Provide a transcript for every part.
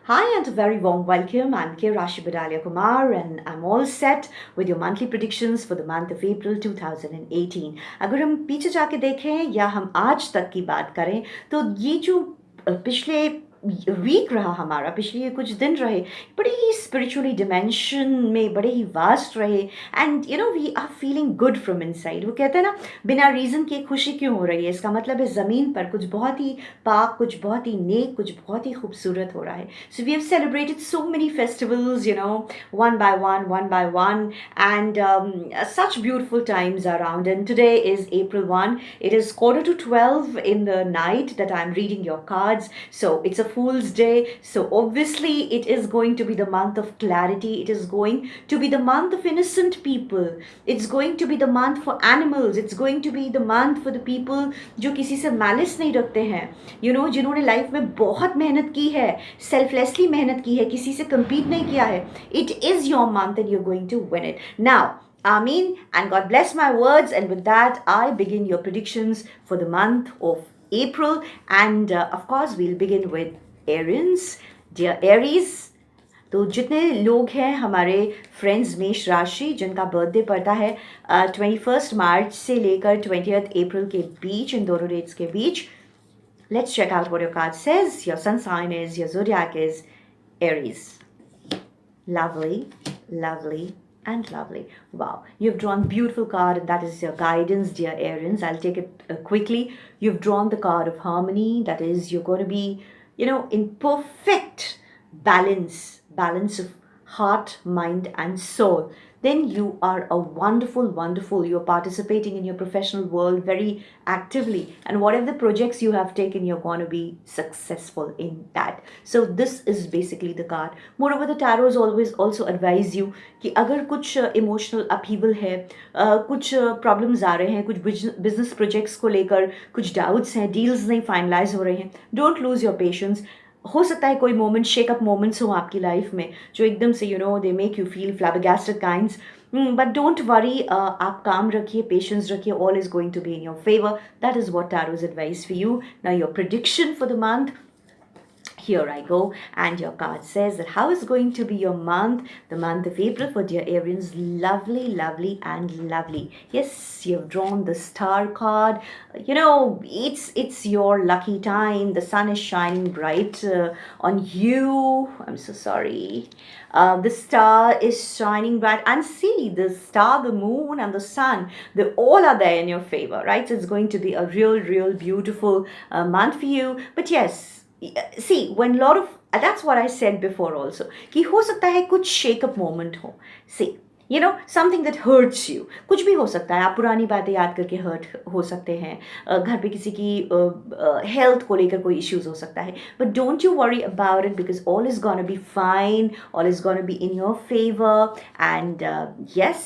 Hi and a very warm welcome. I'm K. Rashi Badalia Kumar and I'm all set with your monthly predictions for the month of April 2018. अगर हम पीछे जाके देखें या हम आज तक की बात करें तो ये जो पिछले वीक रहा हमारा पिछले ये कुछ दिन रहे बड़े ही स्पिरिचुअली डिमेंशन में बड़े ही वास्ट रहे and we are feeling good from inside. वो कहते हैं ना बिना रीज़न के खुशी क्यों हो रही है, इसका मतलब है ज़मीन पर कुछ बहुत ही पाक, कुछ बहुत ही नेक, कुछ बहुत ही खूबसूरत हो रहा है। So we have celebrated so many festivals, one by one, and such beautiful times around. And today is April 1. It is quarter to 12 in the night that I'm reading your cards. So it's a Fool's Day. So obviously it is going to be the month of clarity. It is going to be the month of innocent people. It's going to be the month for animals. It's going to be the month for the people जो किसी से malice नहीं रखते हैं, जिन्होंने life में बहुत मेहनत की है, सेल्फलेसली मेहनत की है, किसी से compete नहीं किया है. It is your month and you're going to win it. Now, Amin, and God bless my words. And with that, I begin your predictions for the month of April. And of course, we'll begin with Aries. Dear Aries, तो जितने लोग हैं हमारे friends मेष राशि जिनका birthday पड़ता है 21 मार्च से लेकर 20th अप्रैल के बीच, इन दोनों डेट्स के बीच, let's check out what your card says. Your sun sign is, your zodiac is Aries. Lovely, lovely, and lovely. Wow, you've drawn beautiful card, and that is your guidance, dear Aries. I'll take it quickly. You've drawn the card of harmony. That is, you're going to be, in perfect balance of heart, mind, and soul. Then you are a wonderful, you're participating in your professional world very actively, and whatever the projects you have taken, you're going to be successful in that. So this is basically the card. Moreover, the tarots always also advise you कि अगर कुछ emotional upheaval है, कुछ problems आ रहे हैं, कुछ business projects को लेकर कुछ डाउट्स हैं, डील्स नहीं फाइनलाइज हो रहे हैं, डोंट लूज योर पेशेंस. हो सकता है कोई मोमेंट, शेकअप मोमेंट्स हो आपकी लाइफ में जो एकदम से they make you feel flabbergasted kinds, but don't worry. आप काम रखिए, पेशेंस रखिए, all is going to be in your favour. That is what tarot's advice for you. Now your prediction for the month. Here I go, and your card says that how is going to be your month, the month of April for dear Aries. Lovely, lovely, and lovely. Yes, you've drawn the star card. It's your lucky time. The sun is shining bright on you. I'm so sorry. The star is shining bright, and see, the star, the moon, and the sun, they all are there in your favor, right? So it's going to be a real beautiful month for you. But yes, see, when lot of, that's what I said before also, कि हो सकता है कुछ shake up moment हो. See, something that hurts you. कुछ भी हो सकता है. आप पुरानी बातें याद करके हर्ट हो सकते हैं, घर पे किसी की हेल्थ को लेकर कोई इश्यूज हो सकता है. But don't you worry about it, because all is gonna be fine, all is gonna be in your favour. And yes,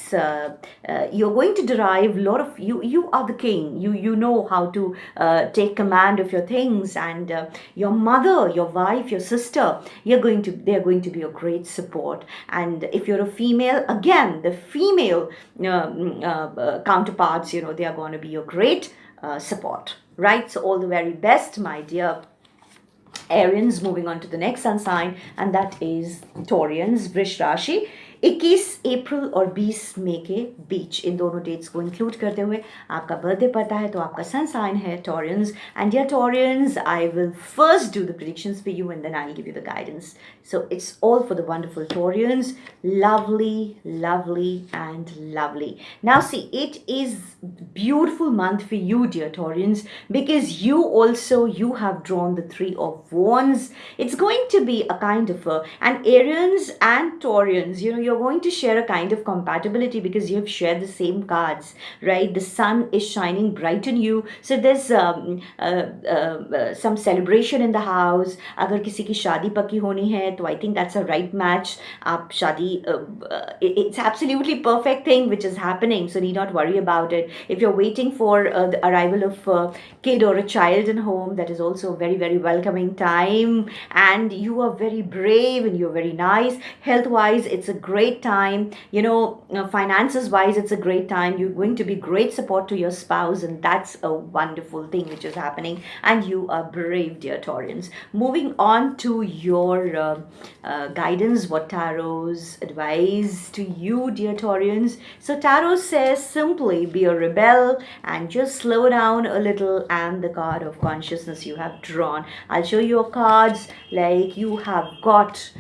you're going to derive a lot of, you are the king. You know how to take command of your things, and your mother, your wife, your sister, they're going to be a great support. And if you're a female, again, the female counterparts, they are going to be your great support, right? So all the very best, my dear Arians. Moving on to the next sun sign, and that is Taurians, वृष राशि. 21 अप्रैल और 20 मई के बीच, इन दोनों dates को include करते हुए आपका birthday पड़ता है. तो आपका सन साइन है Taurians. And dear Taurians, I will first do the predictions for you and then I will give you the guidance. So it's all for the wonderful Taurians. Lovely, and lovely. Now see, it is beautiful month for you, dear Taurians, because you have drawn the Three of Wands. It's going to be a kind of and Arians and Taurians, you're going to share a kind of compatibility because you have shared the same cards, right? The sun is shining bright on you, so there's some celebration in the house. अगर किसी की शादी पक्की होनी है तो I think that's a right match. आप शादी, it's absolutely perfect thing which is happening, so need not worry about it. If you're waiting for the arrival of a kid or a child in home, that is also a very welcoming time, and you are very brave and you're very nice. Health wise, it's a great great time. Finances wise, it's a great time. You're going to be great support to your spouse, and that's a wonderful thing which is happening. And you are brave, dear Taurians. Moving on to your guidance, what Tarot's advice to you, dear Taurians. So, Tarot says simply be a rebel and just slow down a little. And the card of consciousness you have drawn. I'll show you your cards. Like you have got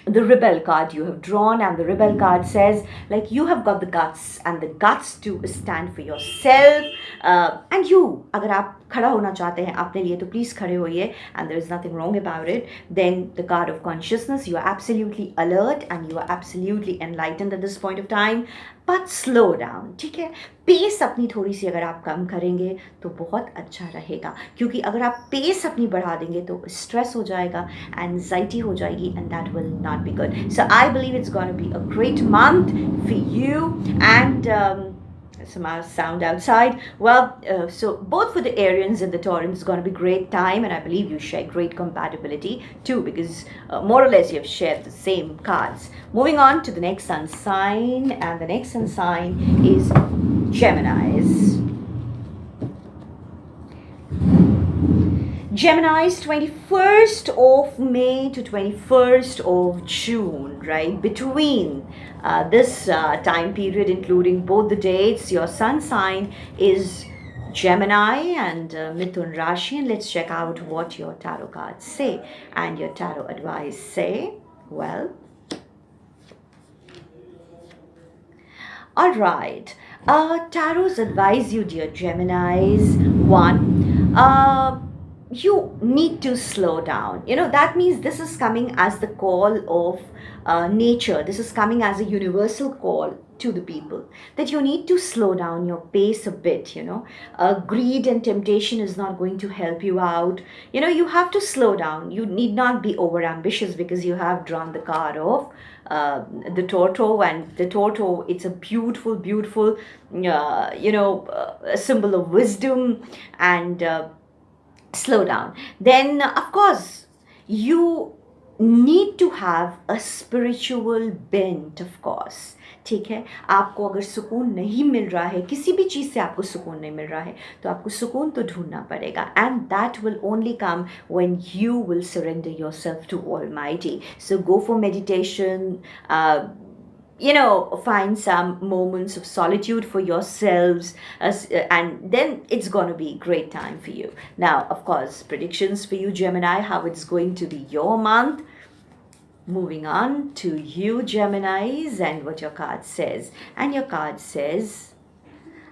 the rebel card you have drawn, and the rebel card says like you have got the guts and the guts to stand for yourself. And you, अगर आप खड़ा होना चाहते हैं अपने लिए तो please खड़े होइए, and there is nothing wrong about it. Then the card of consciousness, you are absolutely alert and you are absolutely enlightened at this point of time. But slow down, ठीक है. पेस अपनी थोड़ी सी अगर आप कम करेंगे तो बहुत अच्छा रहेगा, क्योंकि अगर आप पेस अपनी बढ़ा देंगे तो स्ट्रेस हो जाएगा, एंजाइटी हो जाएगी, and that will not be good. So I believe it's going to be a great month for you. And some sound outside. Well, so both for the Arians and the Taurans, it's going to be great time, and I believe you share great compatibility too, because more or less you have shared the same cards. Moving on to the next sun sign, and the next sun sign is Geminis. Gemini's 21st of May to 21st of June, right? Between this time period, including both the dates, your sun sign is Gemini and Mithun Rashi. And let's check out what your tarot cards say and your tarot advice say. Well, all right. Tarots advise you, dear Geminis. One, you need to slow down. That means this is coming as the call of nature. This is coming as a universal call to the people, that you need to slow down your pace a bit. Greed and temptation is not going to help you out. You have to slow down. You need not be over ambitious, because you have drawn the card of the Tortoise, and the Tortoise, it's a beautiful, beautiful a symbol of wisdom. And slow down. Then of course you need to have a spiritual bent, of course. ठीक है, आपको अगर सुकून नहीं मिल रहा है, किसी भी चीज़ से आपको सुकून नहीं मिल रहा है, तो आपको सुकून तो ढूंढना पड़ेगा. And that will only come when you will surrender yourself to Almighty. So go for meditation, find some moments of solitude for yourselves, and then it's going to be a great time for you. Now, of course, predictions for you, Gemini, how it's going to be your month. Moving on to you, Geminis, and what your card says. And your card says,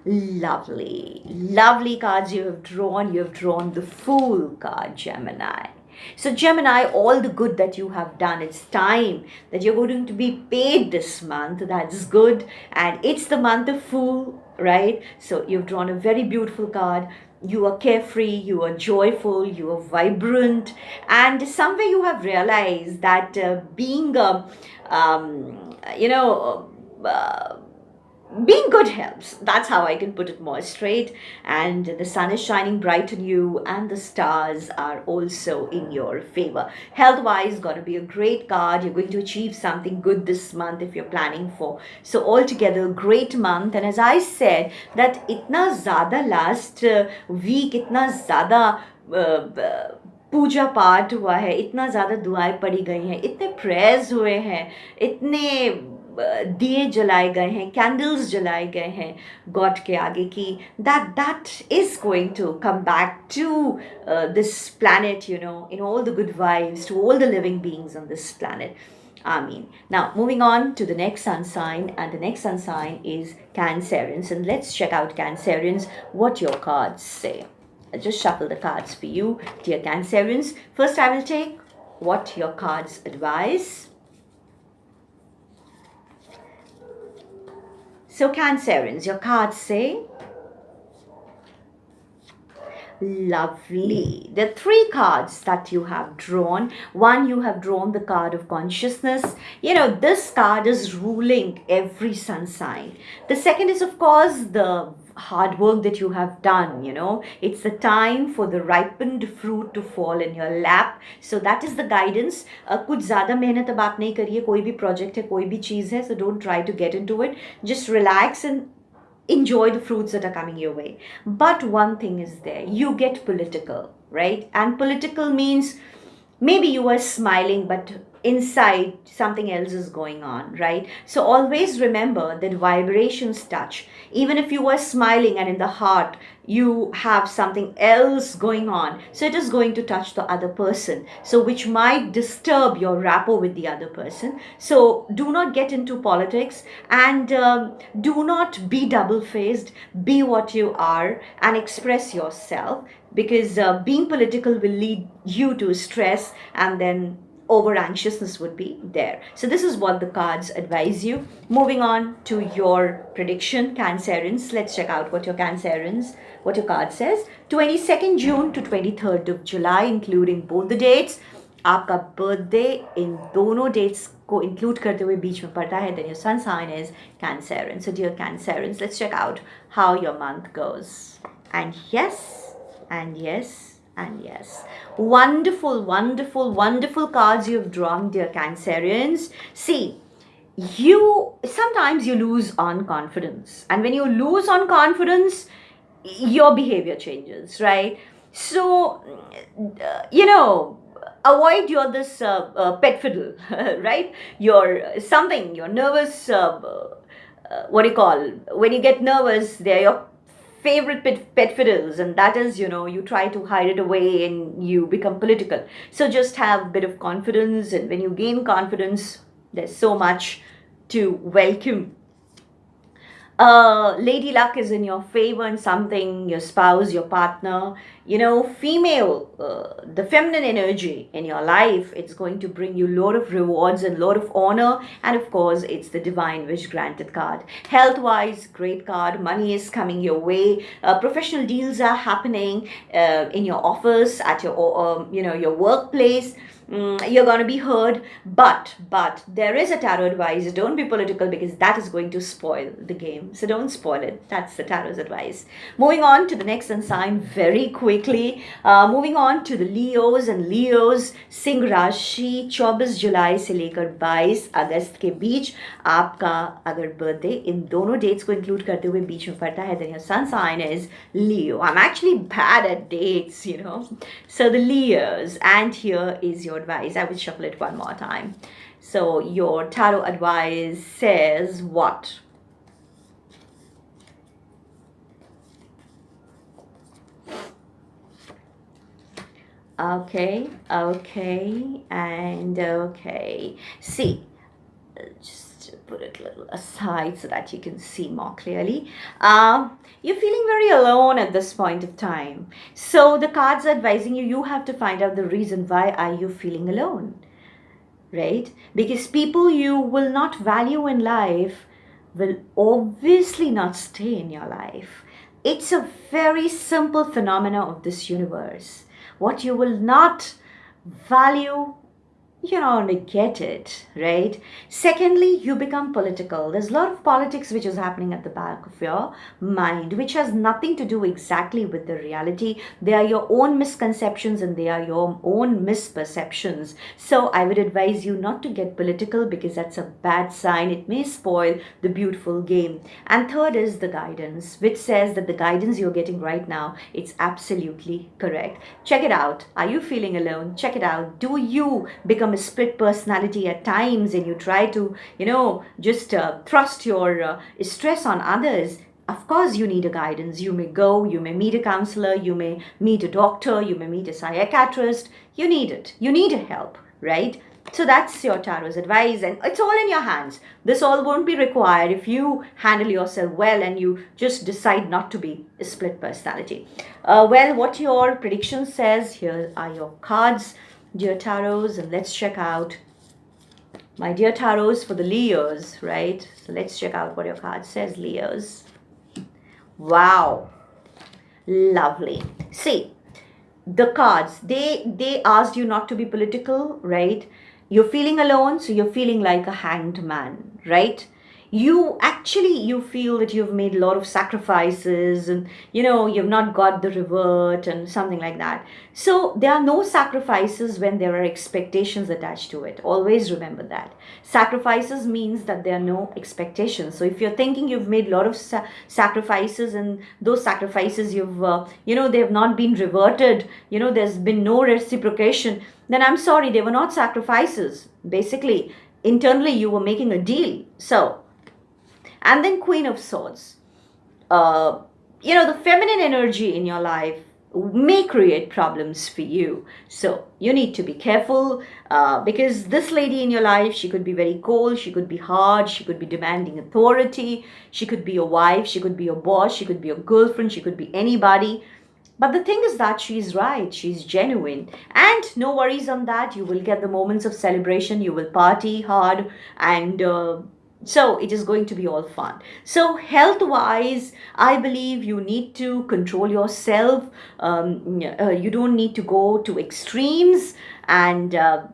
lovely, lovely cards you have drawn. You have drawn the Fool card, Gemini. So Gemini, all the good that you have done, it's time that you're going to be paid this month. That's good. And it's the month of Fool, right? So you've drawn a very beautiful card. You are carefree, you are joyful, you are vibrant. And somewhere you have realized that being good helps. That's how I can put it more straight. And the sun is shining bright on you, and the stars are also in your favor. Health wise, going to be a great card. You're going to achieve something good this month if you're planning for. So altogether, great month. And as I said, that itna zyada last week, itna zyada पूजा पाठ हुआ है, इतना ज़्यादा दुआएं पड़ी गई हैं, इतने प्रेयर्स हुए हैं, इतने दिए जलाए गए हैं, कैंडल्स जलाए गए हैं गॉड के आगे की, that is going to come back to this planet, in all the good vibes, to all the living beings on this planet. Amen. Now, moving on to the next sun sign, and the next sun sign is Cancerians. And let's check out Cancerians, what your cards say. I'll just shuffle the cards for you, dear Cancerians. First, I will take what your cards advise. So Cancerians, your cards say, Lovely. The three cards that you have drawn. One, you have drawn the card of consciousness. This card is ruling every sun sign. The second is, of course, the hard work that you have done. It's the time for the ripened fruit to fall in your lap. So that is the guidance. कुछ ज़्यादा मेहनत अब आप नहीं करिए, कोई भी project है, कोई भी चीज़ है, so don't try to get into it. Just relax and enjoy the fruits that are coming your way. But one thing is there, you get political, right? And political means maybe you are smiling, but inside something else is going on, right? So always remember that vibrations touch. Even if you are smiling and in the heart you have something else going on, so it is going to touch the other person, so which might disturb your rapport with the other person. So do not get into politics, and do not be double-faced. Be what you are and express yourself, because being political will lead you to stress, and then over anxiousness would be there. So this is what the cards advise you. Moving on to your prediction, Cancerians. Let's check out what your card says. 22nd June to 23rd of July, including both the dates. आपका birthday इन दोनों dates को include करते हुए बीच में पड़ता है. Then your sun sign is Cancerian. So dear Cancerians, let's check out how your month goes. And yes, and yes, and yes. Wonderful, wonderful, wonderful cards you've drawn, dear Cancerians. See, sometimes you lose on confidence. And when you lose on confidence, your behavior changes, right? So, avoid your this pet fiddle, right? You're nervous, what do you call, when you get nervous, they're your favorite pet fiddles, and that is, you try to hide it away and you become political. So just have a bit of confidence, and when you gain confidence, there's so much to welcome. Lady luck is in your favor in something, your spouse, your partner, female, the feminine energy in your life. It's going to bring you a lot of rewards and a lot of honor. And of course, it's the divine wish granted card. Health wise, great card. Money is coming your way. Professional deals are happening in your office, at your workplace. You're going to be heard, but there is a tarot advice. Don't be political, because that is going to spoil the game. So don't spoil it. That's the tarot's advice. Moving on to the next sun sign very quickly. Moving on to the Leos, and Leos, Singh राशि 24 जुलाई से लेकर 22 अगस्त के बीच. आपका अगर birthday in दोनों dates को include करते हुए बीच में पड़ता है, then your sun sign is Leo. I'm actually bad at dates, So the Leos, and here is your advice. I will shuffle it one more time. So your tarot advice says what? Okay, and okay. See, just put it a little aside so that you can see more clearly. You're feeling very alone at this point of time. So the cards are advising you have to find out the reason why are you feeling alone, right? Because people you will not value in life will obviously not stay in your life. It's a very simple phenomena of this universe. What you will not value, you're not going to get it, right? Secondly, you become political. There's a lot of politics which is happening at the back of your mind, which has nothing to do exactly with the reality. They are your own misconceptions, and they are your own misperceptions. So I would advise you not to get political, because that's a bad sign. It may spoil the beautiful game. And third is the guidance, which says that the guidance you're getting right now, it's absolutely correct. Check it out. Are you feeling alone? Check it out. Do you become a split personality at times, and you try to just thrust your stress on others? Of course you need a guidance. You may meet a counselor, you may meet a doctor, you may meet a psychiatrist. You need it. You need help, right? So that's your tarot's advice, and it's all in your hands. This all won't be required if you handle yourself well and you just decide not to be a split personality. Well, what your prediction says, here are your cards, dear tarots, and let's check out my dear tarots for the Leos, right? So let's check out what your card says, Leos. Wow. Lovely. See, the cards, they asked you not to be political, right? You're feeling alone, so you're feeling like a hanged man, right? You feel that you've made a lot of sacrifices, and you've not got the revert and something like that. So there are no sacrifices when there are expectations attached to it. Always remember that. Sacrifices means that there are no expectations. So if you're thinking you've made a lot of sacrifices, and those sacrifices they have not been reverted, there's been no reciprocation, then I'm sorry, they were not sacrifices. Basically, internally you were making a deal. So, and then Queen of Swords. uh, the feminine energy in your life may create problems for you. So you need to be careful, because this lady in your life, she could be very cold, she could be hard, she could be demanding authority, she could be your wife, she could be your boss, she could be your girlfriend, she could be anybody. But the thing is that she's right, she's genuine. And no worries on that. You will get the moments of celebration, you will party hard, and so it is going to be all fun. So, health wise, I believe you need to control yourself. You don't need to go to extremes, and there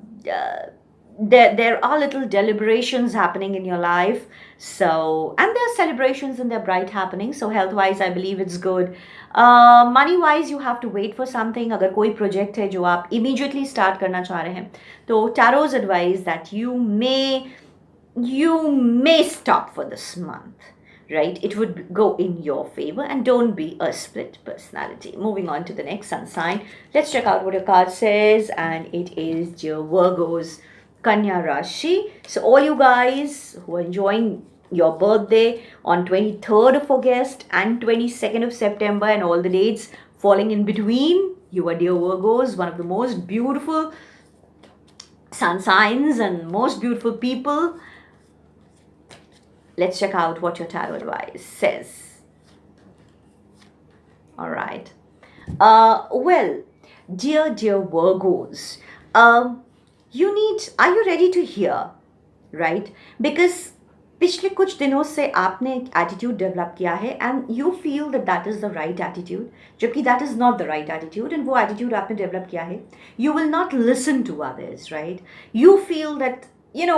are little deliberations happening in your life. So, and there are celebrations and they're bright happening. So health wise, I believe it's good. Money wise, you have to wait for something. अगर कोई project है जो आप immediately start करना चाह रहे हैं, तो tarot's advice that you may stop for this month, right? It would go in your favor, and don't be a split personality. Moving on to the next sun sign. Let's check out what your card says, and it is dear Virgos, Kanya Rashi. So all you guys who are enjoying your birthday on 23rd of August and 22nd of September, and all the dates falling in between, you are dear Virgos, one of the most beautiful sun signs and most beautiful people. Let's check out what your tarot advice says. All right. Well, dear Virgos, are you ready to hear, right? Because पिछले कुछ दिनों से आपने एक attitude develop किया है, and you feel that is the right attitude, जबकि that is not the right attitude. And वो एटीट्यूड आपने डेवलप किया है, you will not listen to others, right? You feel that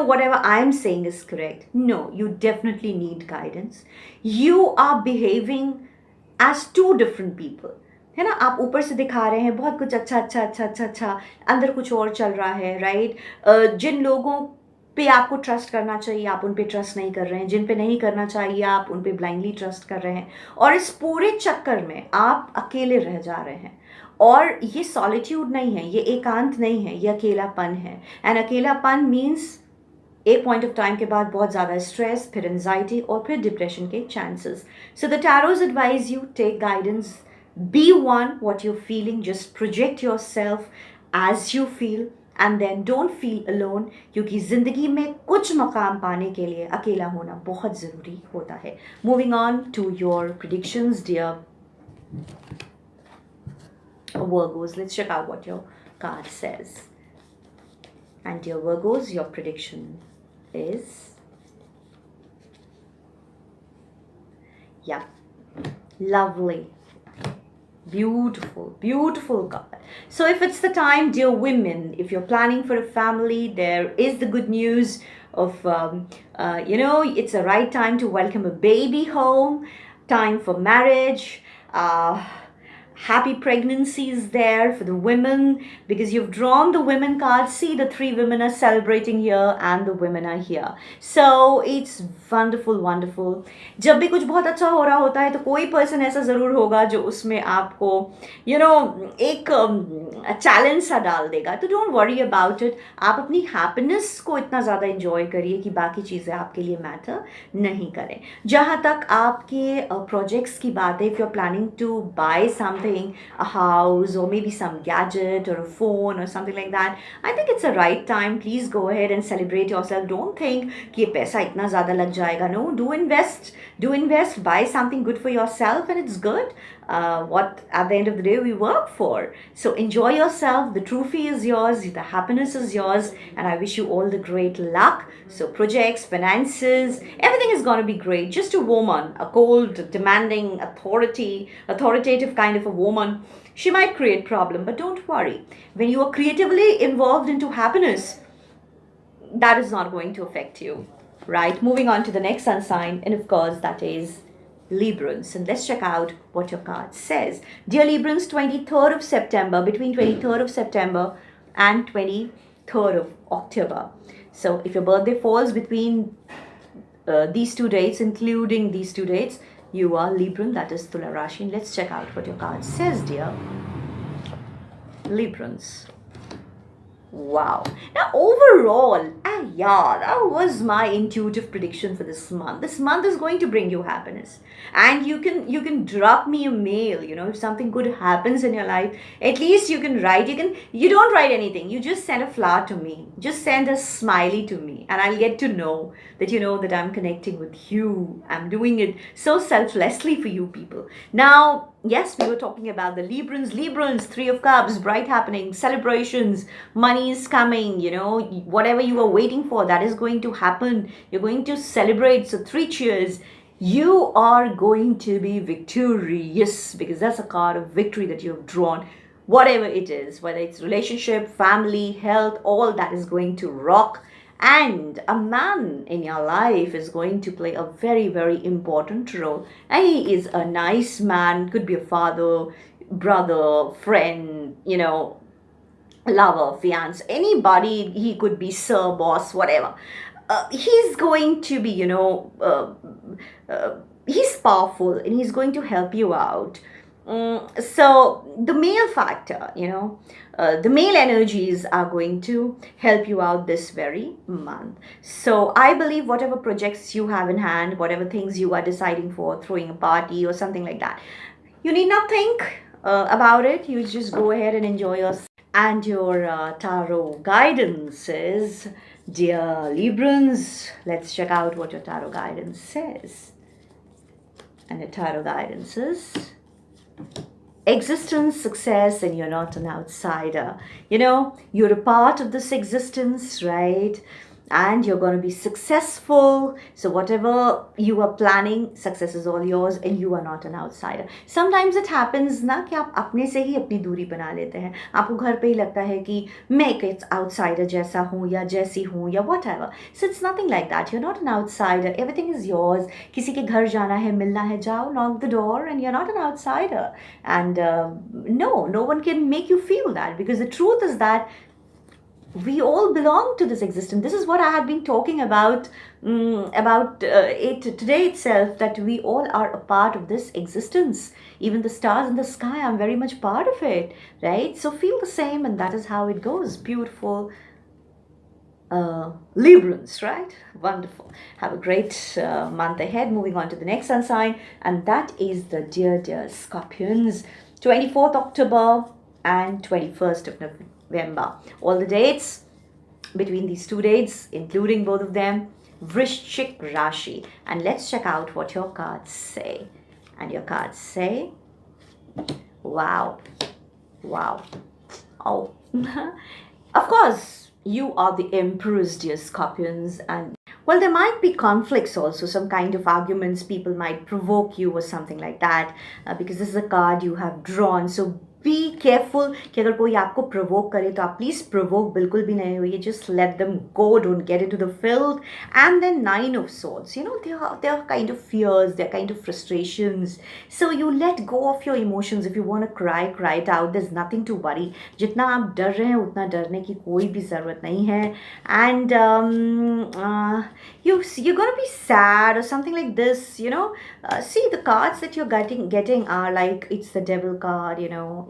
whatever I am saying is correct. No, you definitely need guidance. You are behaving as two different people, है ना? आप ऊपर से दिखा रहे हैं बहुत कुछ अच्छा अच्छा अच्छा अच्छा अच्छा, अंदर कुछ और चल रहा है, राइट? जिन लोगों पे आपको ट्रस्ट करना चाहिए आप उन पे ट्रस्ट नहीं कर रहे हैं, जिन पे नहीं करना चाहिए आप उन पे ब्लाइंडली ट्रस्ट कर रहे हैं, और इस पूरे चक्कर में आप अकेले रह जा रहे हैं. और ये सॉलिट्यूड नहीं है, ये एकांत नहीं है, ये अकेलापन है. एंड अकेलापन मीन्स एक पॉइंट ऑफ टाइम के बाद बहुत ज़्यादा स्ट्रेस, फिर एंजाइटी, और फिर डिप्रेशन के chances. So the tarots advise you take guidance, be one what you feeling, just project your self as you feel, and then don't feel alone, क्योंकि ज़िंदगी में कुछ मकाम पाने के लिए अकेला होना बहुत ज़रूरी होता है. Moving on to your predictions dear Virgos, let's check out what your card says. And dear Virgos, your prediction is, yeah, lovely, beautiful, beautiful card. So if it's the time, dear women, if you're planning for a family, there is the good news of it's a right time to welcome a baby home, time for marriage. Happy pregnancy is there for the women, because you've drawn the women card. See, the three women are celebrating here and the women are here. So it's wonderful, wonderful. जब भी कुछ बहुत अच्छा हो रहा होता है तो कोई पर्सन ऐसा ज़रूर होगा जो उसमें आपको एक चैलेंज सा डाल देगा. तो डोंट वरी अबाउट इट. आप अपनी हैप्पीनेस को इतना ज़्यादा इंजॉय करिए कि बाकी चीज़ें आपके लिए मैटर नहीं करें. जहाँ तक आपके प्रोजेक्ट्स की बात है, if you are planning to buy something, a house or maybe some gadget or a phone or something like that, I think it's a right time. Please go ahead and celebrate yourself. Don't think कि ये पैसा इतना ज़्यादा लग जाएगा. No, do invest, buy something good for yourself, and it's good. what at the end of the day we work for. So enjoy yourself. The trophy is yours, the happiness is yours, and I wish you all the great luck. So projects, finances, everything is going to be great. Just a woman, a cold, demanding, authoritative kind of a woman, she might create problem, but don't worry. When you are creatively involved into happiness, that is not going to affect you, right? Moving on to the next sun sign, and of course that is Librans. And let's check out what your card says. Dear Librans, 23rd of September, between 23rd of September and 23rd of October. So if your birthday falls between these two dates, including these two dates, you are Libran, that is Tula Rashi. And let's check out what your card says, dear Librans. Wow. Now overall, yeah, that was my intuitive prediction for this month. This month is going to bring you happiness. And you can drop me a mail, if something good happens in your life, at least you can write. You don't write anything. You just send a flower to me. Just send a smiley to me, and I'll get to know that I'm connecting with you. I'm doing it so selflessly for you people. Now, yes, we were talking about the Librans, Three of Cups, bright happening, celebrations, money is coming, whatever you are waiting for, that is going to happen. You're going to celebrate. So 3 cheers. You are going to be victorious, because that's a card of victory that you have drawn. Whatever it is, whether it's relationship, family, health, all that is going to rock. And a man in your life is going to play a very, very important role. And he is a nice man, could be a father, brother, friend, lover, fiance, anybody. He could be sir, boss, whatever. He's going to be, he's powerful and he's going to help you out. So the male factor, the male energies are going to help you out this very month. So I believe whatever projects you have in hand, whatever things you are deciding for, throwing a party or something like that, you need not think about it. You just go ahead and enjoy yourself. And your tarot guidance is, dear Librans, let's check out what your tarot guidance says. And your tarot guidance is existence, success, and you're not an outsider. You're a part of this existence, right? And you're going to be successful. So whatever you are planning, success is all yours, and you are not an outsider. Sometimes it happens ना कि आप अपने से ही अपनी दूरी बना लेते हैं. आपको घर पे ही लगता है कि मैं एक outsider जैसा हूँ या जैसी हूँ या whatever. So it's nothing like that. You're not an outsider. Everything is yours. किसी के घर जाना है, मिलना है, जाओ, knock the door, and you're not an outsider. And no one can make you feel that, because the truth is that we all belong to this existence. This is what I have been talking about it today itself, that we all are a part of this existence. Even the stars in the sky, I'm very much part of it, right? So feel the same, and that is how it goes. Beautiful Librans, right? Wonderful. Have a great month ahead. Moving on to the next sun sign, and that is the dear Scorpions. 24th October and 21st of November. All the dates between these two dates, including both of them, Vrishchik Rashi. And let's check out what your cards say. And your cards say, wow. Oh, of course, you are the Emperors, dear Scorpions. And well, there might be conflicts also, some kind of arguments. People might provoke you or something like that, because this is a card you have drawn. So be careful कि अगर कोई आपको provoke करे तो आप please provoke बिल्कुल भी नहीं होइए. Just let them go. Don't get into the filth. And then 9 of Swords. They are kind of fears. They're kind of frustrations. So you let go of your emotions. If you want to cry it out. There's nothing to worry. जितना आप डर रहे हैं उतना डरने की कोई भी ज़रूरत नहीं है. And you're gonna be sad or something like this. See, the cards that you're getting are like, it's the Devil card.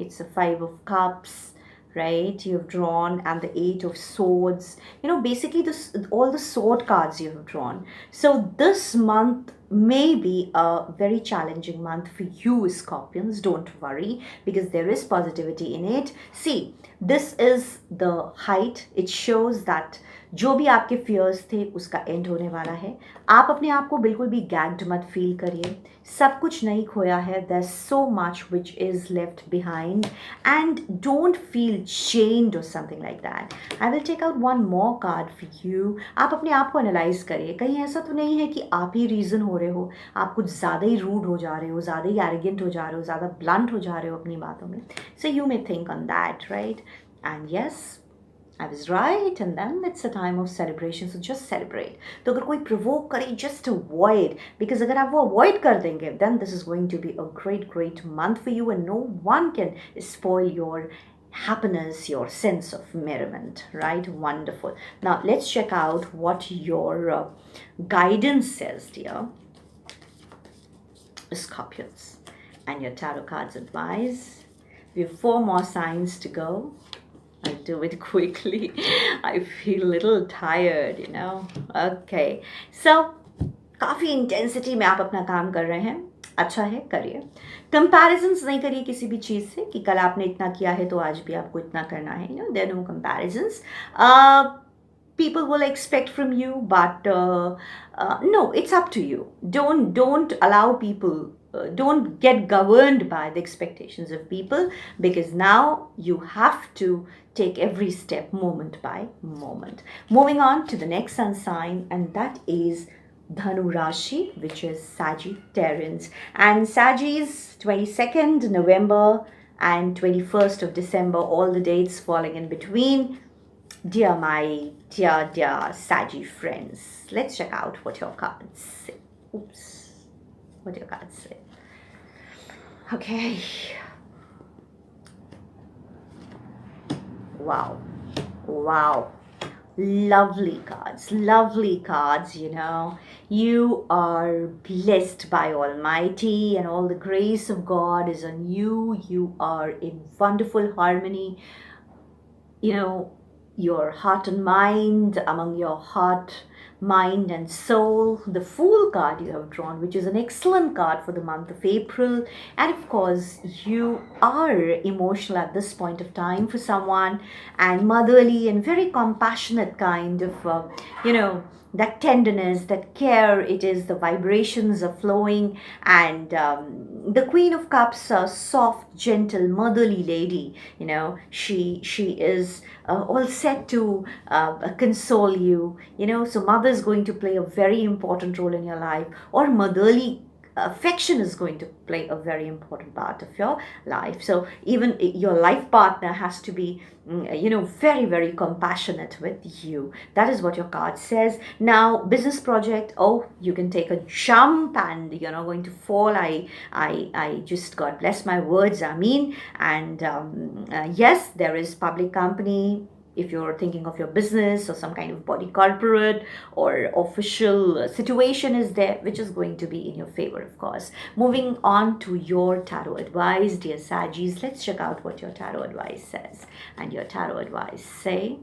It's the 5 of Cups, right? You've drawn, and the 8 of Swords. Basically all the sword cards you have drawn. So this month may be a very challenging month for you, Scorpions. Don't worry, because there is positivity in it. See, This is the height. It shows that जो भी आपके fears थे उसका end होने वाला है. आप अपने आप को बिल्कुल भी gagged मत feel करिए. सब कुछ नहीं खोया है. There's so much which is left behind, and don't feel chained or something like that. I will take out one more card for you. आप अपने आप को analyze करिए. कहीं ऐसा तो नहीं है कि आप ही reason हो रहे हो, आप कुछ ज़्यादा ही rude हो जा रहे हो, ज़्यादा ही arrogant हो जा रहे हो, ज़्यादा blunt हो जा रहे हो अपनी बातों में. So you may think on that, right? And yes, I was right, and then it's a time of celebration, so just celebrate. तो अगर कोई provoke करे, just avoid, because अगर आप वो avoid कर देंगे, then this is going to be a great month for you, and no one can spoil your happiness, your sense of merriment, right? Wonderful. Now let's check out what your guidance says, dear Scorpions, and your tarot cards advise. We have 4 more signs to go. I'll do it quickly. I feel a little tired, you know. Okay. So, काफ़ी intensity में आप अपना काम कर रहे हैं. अच्छा है, करिए. Comparisons नहीं करिए किसी भी चीज़ से कि कल आपने इतना किया है तो आज भी आपको इतना करना है. You know, there are no comparisons. People will expect from you, but no, it's up to you. Don't allow people. Don't get governed by the expectations of people, because now you have to take every step moment by moment. Moving on to the next sun sign, and that is Dhanu Rashi, which is Sagittarians. And Sagi's 22nd November and 21st of December, all the dates falling in between. Dear my dear Saggy friends, let's check out what your cards say. Oops. What do your cards say? Okay. Wow. Lovely cards, you know. You are blessed by Almighty, and all the grace of God is on you. You are in wonderful harmony. You know, your heart and mind, among your heart, mind and soul. The Fool card you have drawn, which is an excellent card for the month of April. And of course, you are emotional at this point of time for someone, and motherly and very compassionate kind of, you know, that tenderness, that care. It is the vibrations are flowing, and the Queen of Cups, a soft, gentle, motherly lady. You know, she is all set to console you. You know, so mother is going to play a very important role in your life, or motherly affection is going to play a very important part of your life. So even your life partner has to be, you know, very compassionate with you. That is what your card says. Now, business project, oh, you can take a jump and you're not going to fall. I just, God bless my words, I mean. And yes, there is public company. If you're thinking of your business or some kind of body corporate or official situation is there, which is going to be in your favor, of course. Moving on to your tarot advice, dear Saggies, let's check out what your tarot advice says. And your tarot advice say,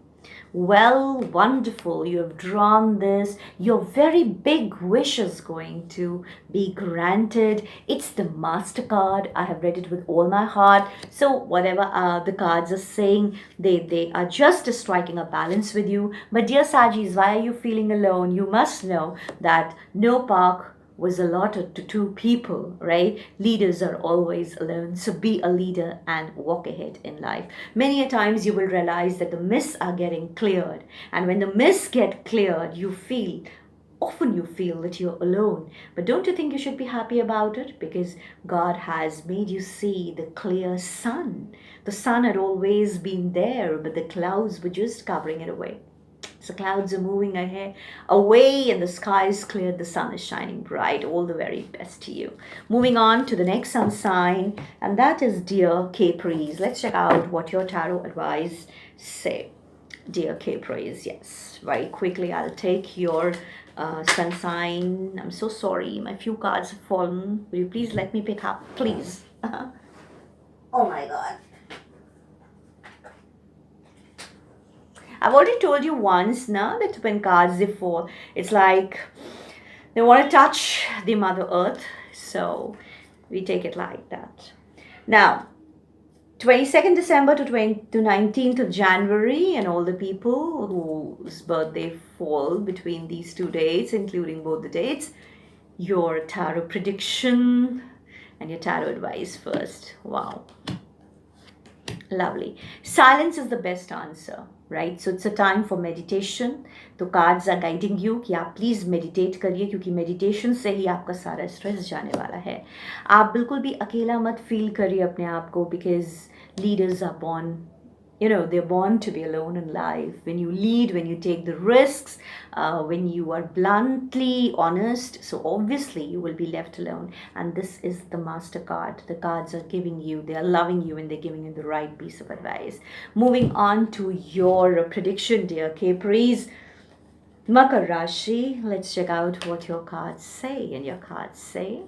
well, wonderful, you have drawn this. Your very big wish is going to be granted. It's the Master card. I have read it with all my heart. So whatever the cards are saying, they are just striking a balance with you. But dear Saggies, why are you feeling alone? You must know that no park was allotted to 2 people, right? Leaders are always alone. So be a leader and walk ahead in life. Many a times you will realize that the myths are getting cleared. And when the myths get cleared, often you feel that you're alone. But don't you think you should be happy about it? Because God has made you see the clear sun. The sun had always been there, but the clouds were just covering it away. So clouds are moving ahead, away, and the sky is clear, the sun is shining bright. All the very best to you. Moving on to the next sun sign, and that is dear Capri's. Let's check out what your tarot advice say. Dear Capri's, yes. Very quickly, I'll take your sun sign. I'm so sorry, my few cards have fallen. Will you please let me pick up, please? Oh my God. I've already told you once now that when cards they fall, it's like they want to touch the Mother Earth. So we take it like that. Now, 22nd December to 19th of January, and all the people whose birthday fall between these two dates, including both the dates, your tarot prediction and your tarot advice first. Wow. Lovely. Silence is the best answer, right? So it's a time for meditation. तो cards are guiding you कि आप please meditate करिए, क्योंकि meditation से ही आपका सारा stress जाने वाला है. आप बिल्कुल भी अकेला मत feel करिए अपने आप को, because leaders are born, they're born to be alone in life. When you lead, when you take the risks, when you are bluntly honest, so obviously you will be left alone. And this is the master card. The cards are giving you, they are loving you, and they're giving you the right piece of advice. Moving on to your prediction, dear Capris. Makar Rashi, let's check out what your cards say. And your cards say,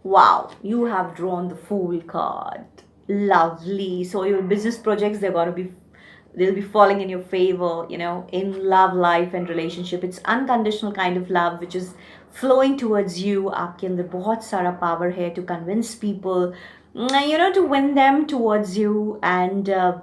wow, you have drawn the Fool card. Lovely. So your business projects, they'll be falling in your favor, in love, life and relationship. It's unconditional kind of love which is flowing towards you. आपके अंदर बहुत सारा power है to convince people, to win them towards you, and a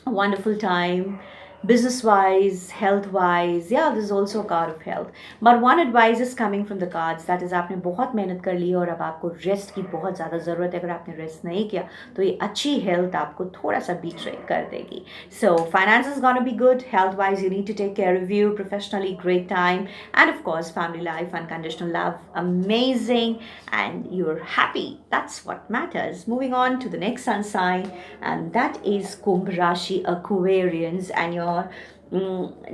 wonderful time. Business wise, health wise, yeah, this is also a card of health. But one advice is coming from the cards, that is, आपने बहुत मेहनत कर ली है और अब आपको rest की बहुत ज़्यादा ज़रूरत है. अगर आपने रेस्ट नहीं किया तो ये अच्छी हेल्थ आपको थोड़ा सा बीट्रे कर देगी. So finance is gonna be good. Health wise, you need to take care of you. Professionally, great time. And of course, family life, unconditional love, amazing, and you're happy. That's what matters. Moving on to the next sun sign, and that is Kumbh Rashi, Aquarians, and your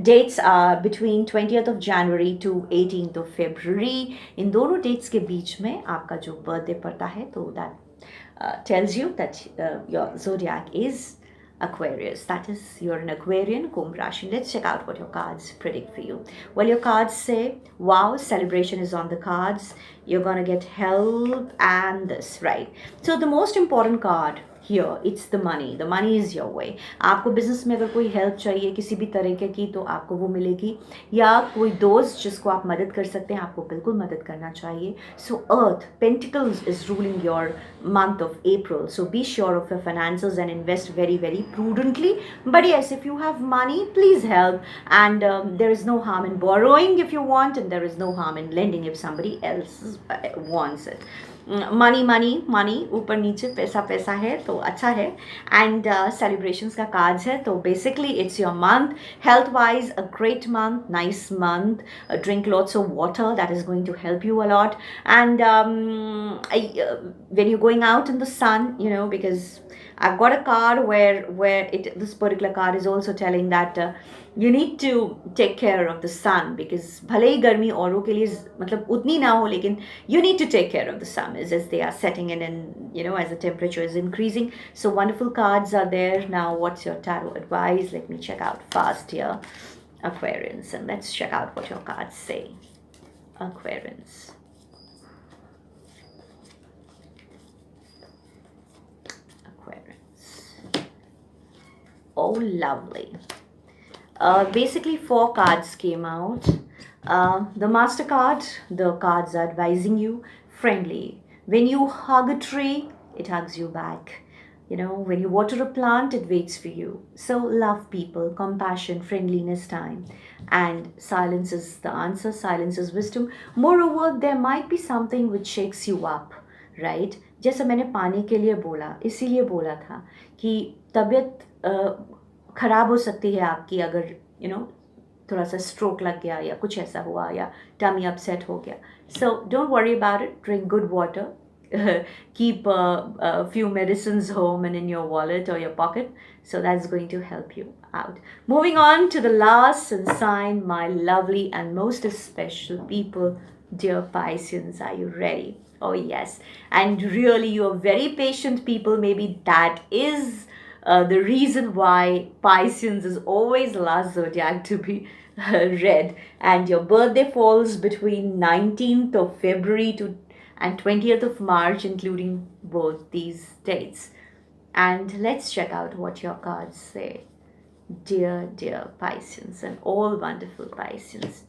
dates are between 20th of January to 18th of February. इन दोनों dates के बीच में आपका जो birthday पड़ता है, तो that tells you that your zodiac is Aquarius. That is, you're an Aquarian, Kumbh Rashi. Let's check out what your cards predict for you. Well, your cards say, wow, celebration is on the cards. You're gonna get help and this, right? So the most important card here, it's the money. The money is your way. आपको business में अगर कोई help चाहिए किसी भी तरीके की, तो आपको वो मिलेगी, या कोई दोस्त जिसको आप मदद कर सकते हैं, आपको बिल्कुल मदद करना चाहिए. So Earth, Pentacles is ruling your month of April. So be sure of your finances and invest very, very prudently. But yes, if you have money, please help. And there is no harm in borrowing if you want, and there is no harm in lending if somebody else wants it. Money money money, ऊपर नीचे पैसा पैसा है तो अच्छा है. And celebrations का cards है, तो basically it's your month. Health wise a great month, nice month. Drink lots of water, that is going to help you a lot. And when you're going out in the sun, because I've got a card where this particular card is also telling that you need to take care of the sun, because भले ही गर्मी औरों के लिए मतलब उतनी ना हो, लेकिन you need to take care of the sun as they are setting in, and as the temperature is increasing. So wonderful cards are there. Now what's your tarot advice? Let me check out fast here, Aquarians, and let's check out what your cards say. Aquarians. Oh, lovely. Basically, 4 cards came out. The Master card, the cards are advising you friendly. When you hug a tree, it hugs you back. When you water a plant, it waits for you. So love people, compassion, friendliness time. And silence is the answer. Silence is wisdom. Moreover, there might be something which shakes you up, right? जैसा मैंने पानी के लिए बोला, इसीलिए बोला था कि तबीयत ख़राब हो सकती है आपकी, अगर थोड़ा सा स्ट्रोक लग गया या कुछ ऐसा हुआ, या टमी अपसेट हो गया. So don't worry about it. Drink good water. Keep a few medicines home and in your wallet or your pocket. So that's going to help you out. Moving on to the last sign, my lovely and most special people, dear Pisceans. Are you ready? Oh yes. And really, you're very patient people. Maybe that is the reason why Pisceans is always the last zodiac to be read. And your birthday falls between 19th of February and 20th of March, including both these dates. And let's check out what your cards say, dear Pisceans, and all wonderful Pisceans.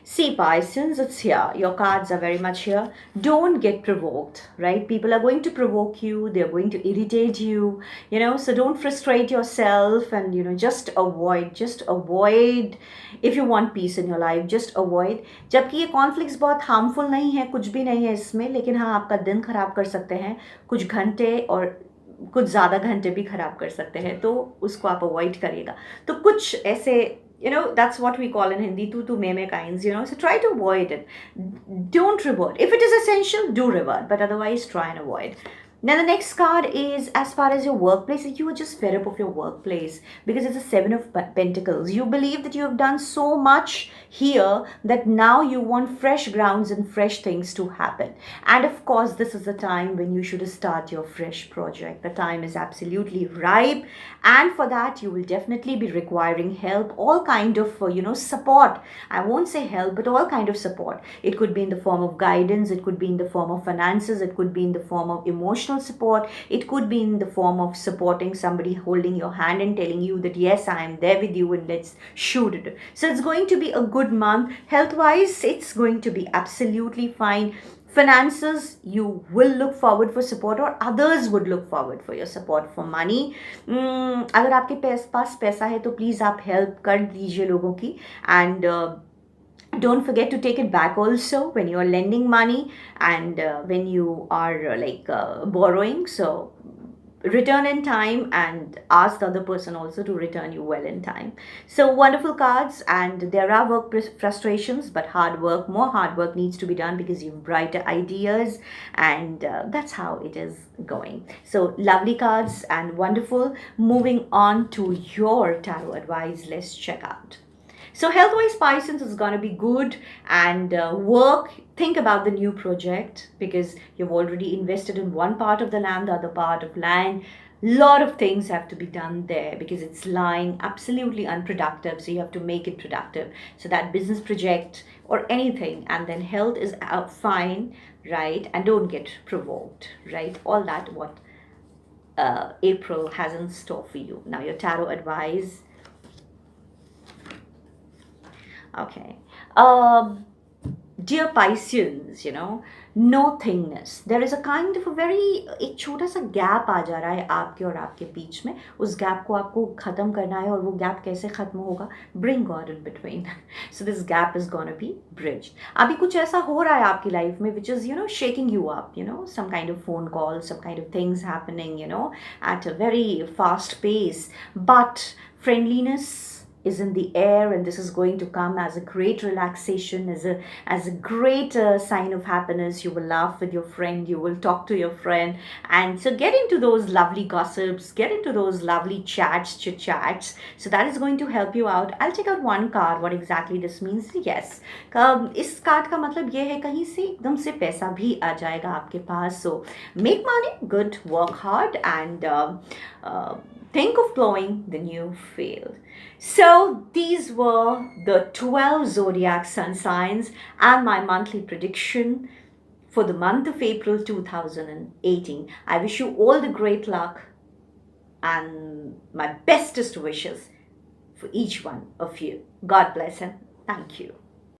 See, Pisces, it's here. Your cards are very much here. Don't get provoked, right? People are going to provoke you, they're going to irritate you, so don't frustrate yourself and, just avoid. If you want peace in your life, just avoid. जबकि ये conflicts बहुत harmful नहीं है, कुछ भी नहीं है इसमें, लेकिन हाँ आपका दिन खराब कर सकते हैं कुछ घंटे, और कुछ ज़्यादा घंटे भी खराब कर सकते हैं, तो उसको आप अवॉइड करिएगा. तो कुछ ऐसे, that's what we call in Hindi, tu meme kinds, so try to avoid it. Don't revert. If it is essential, do revert, but otherwise try and avoid. Now the next card is, as far as your workplace, you are just fed up of your workplace because it's a Seven of Pentacles. You believe that you have done so much here that now you want fresh grounds and fresh things to happen. And of course, this is the time when you should start your fresh project. The time is absolutely ripe, and for that you will definitely be requiring help, all kind of support. I won't say help, but all kind of support. It could be in the form of guidance, it could be in the form of finances, it could be in the form of emotional support, it could be in the form of supporting somebody, holding your hand and telling you that yes, I am there with you and let's shoot it. So it's going to be a good month. Health wise, it's going to be absolutely fine. Finances, you will look forward for support, or others would look forward for your support. For money, अगर आपके पास पैसा है तो please आप help कर दीजिए लोगों की. And don't forget to take it back also when you are lending money, and when you are borrowing. So return in time and ask the other person also to return you well in time. So wonderful cards, and there are work frustrations, but more hard work needs to be done because you have brighter ideas, and that's how it is going. So lovely cards and wonderful. Moving on to your tarot advice, let's check out. So health-wise, Pisces is going to be good, and work, think about the new project because you've already invested in one part of the land, the other part of land. Lot of things have to be done there because it's lying absolutely unproductive, so you have to make it productive. So that business project or anything, and then health is fine, right? And don't get provoked, right? All that what April has in store for you. Now your tarot advice. Okay. Dear Pisceans, no thingness. There is a kind of a very, एक छोटा सा gap आ जा रहा है आपके और आपके बीच में. उस गैप को आपको ख़त्म करना है, और वो गैप कैसे ख़त्म होगा? Bring God in between. So this gap is gonna be bridged. अभी कुछ ऐसा हो रहा है आपकी लाइफ में which is, shaking you up, some kind of phone call, some kind of things happening, at a very fast pace. But friendliness is in the air, and this is going to come as a great relaxation, as a great sign of happiness. You will laugh with your friend, you will talk to your friend, and so get into those lovely gossips, get into those lovely chit chats. So that is going to help you out. I'll take out one card, what exactly this means. Yes, इस card का मतलब ये है कहीं से एकदम से पैसा भी आ जाएगा आपके पास. So make money, good, work hard, and think of blowing the new field. So these were the 12 zodiac sun signs and my monthly prediction for the month of April 2018. I wish you all the great luck and my bestest wishes for each one of you. God bless and thank you.